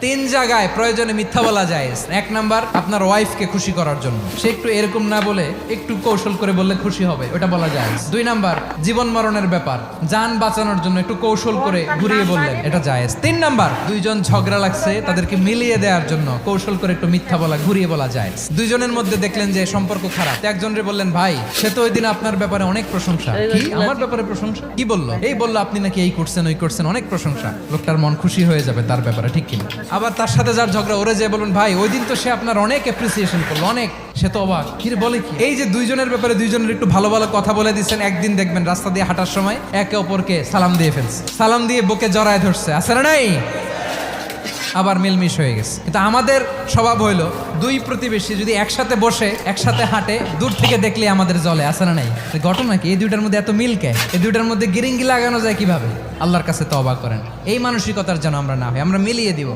তিন জায়গায় প্রয়োজনে মিথ্যা বলা যায়। এক নাম্বার, আপনার ওয়াইফকে খুশি করার জন্য, সে একটু এরকম না বলে একটু কৌশল করে বললে খুশি হবে, ওটা বলা যায়। দুই নাম্বার, জীবন মরণের ব্যাপার, জান বাঁচানোর জন্য একটু কৌশল করে ঘুরিয়ে বললেন, এটা জায়েজ। তিন নাম্বার, দুইজন ঝগড়া লাগছে তাদেরকে মিলিয়ে দেওয়ার জন্য কৌশল করে একটু মিথ্যা বলা, ঘুরিয়ে বলা যায়। দুইজনের মধ্যে দেখলেন যে সম্পর্ক খারাপ, একজনরে বললেন, ভাই সে তো ওই দিন আপনার ব্যাপারে অনেক প্রশংসা। কি আমার ব্যাপারে প্রশংসা? কি বললো? এই বললো আপনি নাকি এই করছেন ওই করছেন, অনেক প্রশংসা। লোকটার মন খুশি হয়ে যাবে তার ব্যাপারে, ঠিক কিনা? আবার তার সাথে যার ঝগড়া, ওরে যে বলুন, ভাই ওই দিন তো সে আপনার অনেক অ্যাপ্রিসিয়েশন করলো, অনেক, সে তো অবাক, কি রে বলে কি? এই যে দুইজনের ব্যাপারে দুইজনের একটু ভালো ভালো কথা বলে দিচ্ছেন, একদিন দেখবেন রাস্তা দিয়ে হাঁটার সময় একে অপরকে সালাম দিয়ে ফেলছে, সালাম দিয়ে বুকে জড়ায় ধরছে, আছে না নাই? আবার মিলমিশ হয়ে গেছে। কিন্তু আমাদের স্বভাব হইলো, দুই প্রতিবেশী যদি একসাথে বসে একসাথে হাঁটে, দূর থেকে দেখলে আমাদের জলে, আছে না নাই? ঘটনা কি? এই দুইটার মধ্যে এত মিল কে? এই দুইটার মধ্যে গিরিঙ্গি লাগানো যায় কিভাবে? আল্লাহর কাছে তওবা করেন, এই মানসিকতার যেন আমরা না হয়, আমরা মিলিয়ে দিব।